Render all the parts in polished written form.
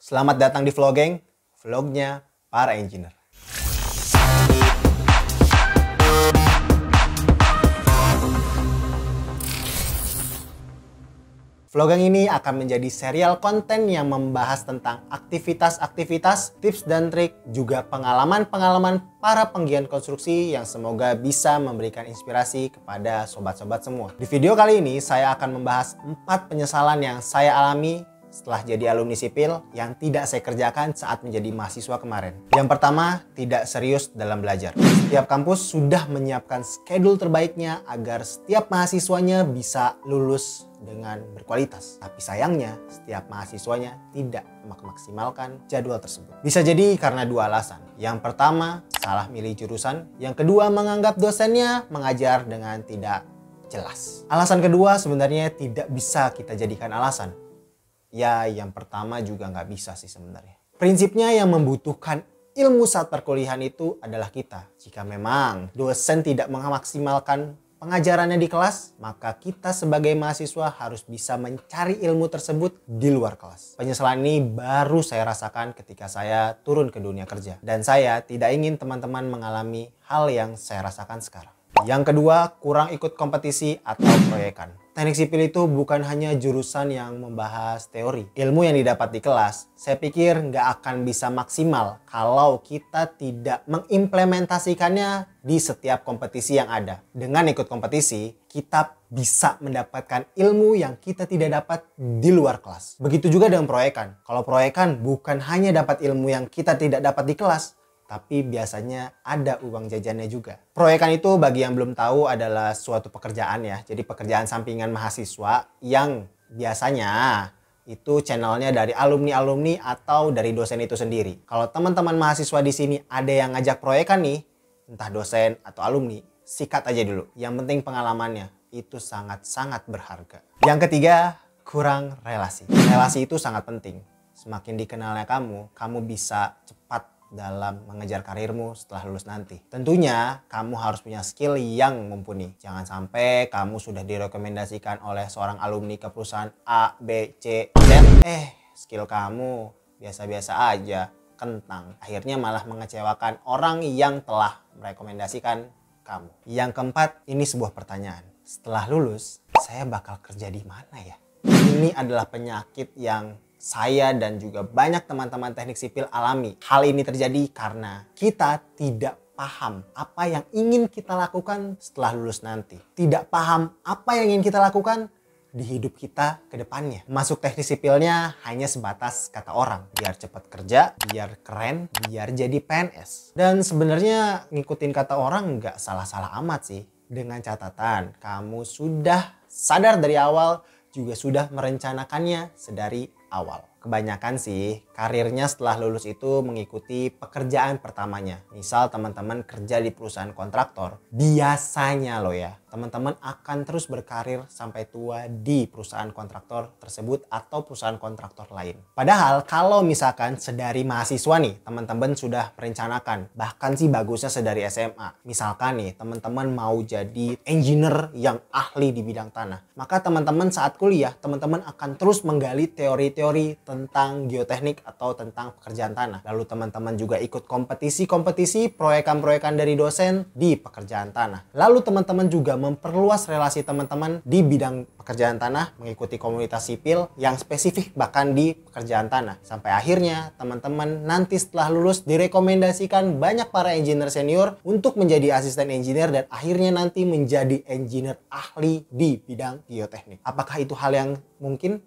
Selamat datang di Vlogeng, vlognya para engineer. Vlogeng ini akan menjadi serial konten yang membahas tentang aktivitas-aktivitas, tips dan trik, juga pengalaman-pengalaman para penggiat konstruksi yang semoga bisa memberikan inspirasi kepada sobat-sobat semua. Di video kali ini saya akan membahas 4 penyesalan yang saya alami setelah jadi alumni sipil yang tidak saya kerjakan saat menjadi mahasiswa kemarin. Yang pertama, tidak serius dalam belajar. Setiap kampus sudah menyiapkan schedule terbaiknya agar setiap mahasiswanya bisa lulus dengan berkualitas. Tapi sayangnya, setiap mahasiswanya tidak memaksimalkan jadwal tersebut. Bisa jadi karena 2 alasan. Yang pertama, salah milih jurusan. Yang kedua, menganggap dosennya mengajar dengan tidak jelas. Alasan kedua sebenarnya tidak bisa kita jadikan alasan. Ya, yang pertama juga nggak bisa sih sebenarnya. Prinsipnya yang membutuhkan ilmu saat perkuliahan itu adalah kita. Jika memang dosen tidak memaksimalkan pengajarannya di kelas, maka kita sebagai mahasiswa harus bisa mencari ilmu tersebut di luar kelas. Penyesalan ini baru saya rasakan ketika saya turun ke dunia kerja. Dan saya tidak ingin teman-teman mengalami hal yang saya rasakan sekarang. Yang kedua, kurang ikut kompetisi atau proyekan. Teknik sipil itu bukan hanya jurusan yang membahas teori. Ilmu yang didapat di kelas, saya pikir nggak akan bisa maksimal kalau kita tidak mengimplementasikannya di setiap kompetisi yang ada. Dengan ikut kompetisi, kita bisa mendapatkan ilmu yang kita tidak dapat di luar kelas. Begitu juga dengan proyekan. Kalau proyekan bukan hanya dapat ilmu yang kita tidak dapat di kelas, tapi biasanya ada uang jajannya juga. Proyekan itu bagi yang belum tahu adalah suatu pekerjaan ya. Jadi pekerjaan sampingan mahasiswa yang biasanya itu channelnya dari alumni-alumni atau dari dosen itu sendiri. Kalau teman-teman mahasiswa di sini ada yang ngajak proyekan nih, entah dosen atau alumni, sikat aja dulu. Yang penting pengalamannya itu sangat-sangat berharga. Yang ketiga, kurang relasi. Relasi itu sangat penting. Semakin dikenalnya kamu bisa cepat dalam mengejar karirmu setelah lulus nanti. Tentunya kamu harus punya skill yang mumpuni. Jangan sampai kamu sudah direkomendasikan oleh seorang alumni ke perusahaan A, B, C, Z. Skill kamu biasa-biasa aja, kentang. Akhirnya malah mengecewakan orang yang telah merekomendasikan kamu. Yang keempat, ini sebuah pertanyaan. Setelah lulus, saya bakal kerja di mana ya? Ini adalah penyakit yang saya dan juga banyak teman-teman teknik sipil alami. Hal ini terjadi karena kita tidak paham apa yang ingin kita lakukan setelah lulus nanti. Tidak paham apa yang ingin kita lakukan di hidup kita ke depannya. Masuk teknik sipilnya hanya sebatas kata orang. Biar cepat kerja, biar keren, biar jadi PNS. Dan sebenarnya ngikutin kata orang nggak salah-salah amat sih. Dengan catatan, kamu sudah sadar dari awal, juga sudah merencanakannya sedari awal. Kebanyakan sih karirnya setelah lulus itu mengikuti pekerjaan pertamanya. Misal teman-teman kerja di perusahaan kontraktor, biasanya loh ya, teman-teman akan terus berkarir sampai tua di perusahaan kontraktor tersebut atau perusahaan kontraktor lain. Padahal kalau misalkan sedari mahasiswa nih, teman-teman sudah merencanakan, bahkan sih bagusnya sedari SMA. Misalkan nih, teman-teman mau jadi engineer yang ahli di bidang tanah. Maka teman-teman saat kuliah, teman-teman akan terus menggali teori-teori tentang geoteknik atau tentang pekerjaan tanah. Lalu teman-teman juga ikut kompetisi-kompetisi proyekan-proyekan dari dosen di pekerjaan tanah. Lalu teman-teman juga memperluas relasi teman-teman di bidang pekerjaan tanah, mengikuti komunitas sipil yang spesifik bahkan di pekerjaan tanah. Sampai akhirnya teman-teman nanti setelah lulus direkomendasikan banyak para engineer senior untuk menjadi asisten engineer dan akhirnya nanti menjadi engineer ahli di bidang geoteknik. Apakah itu hal yang mungkin?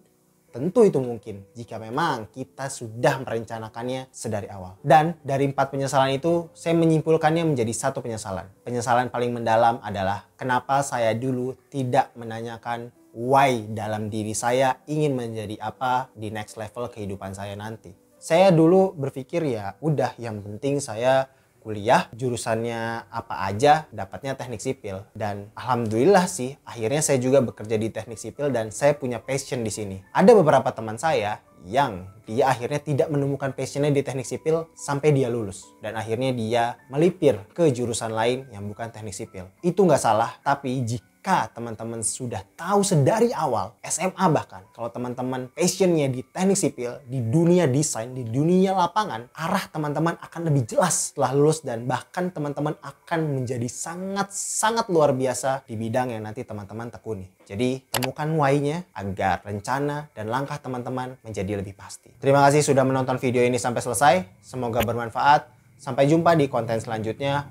Tentu itu mungkin jika memang kita sudah merencanakannya sedari awal. Dan dari 4 penyesalan itu, saya menyimpulkannya menjadi 1 penyesalan. Penyesalan paling mendalam adalah kenapa saya dulu tidak menanyakan why dalam diri saya ingin menjadi apa di next level kehidupan saya nanti. Saya dulu berpikir ya udah yang penting saya kuliah jurusannya apa aja dapatnya teknik sipil, dan alhamdulillah sih akhirnya saya juga bekerja di teknik sipil dan saya punya passion di sini. Ada beberapa teman saya yang dia akhirnya tidak menemukan passionnya di teknik sipil sampai dia lulus, dan akhirnya dia melipir ke jurusan lain yang bukan teknik sipil. Itu nggak salah, tapi jika jika teman-teman sudah tahu sedari awal, SMA bahkan, kalau teman-teman passionnya di teknik sipil, di dunia desain, di dunia lapangan, arah teman-teman akan lebih jelas setelah lulus dan bahkan teman-teman akan menjadi sangat-sangat luar biasa di bidang yang nanti teman-teman tekuni. Jadi temukan why-nya agar rencana dan langkah teman-teman menjadi lebih pasti. Terima kasih sudah menonton video ini sampai selesai. Semoga bermanfaat. Sampai jumpa di konten selanjutnya.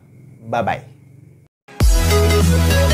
Bye-bye.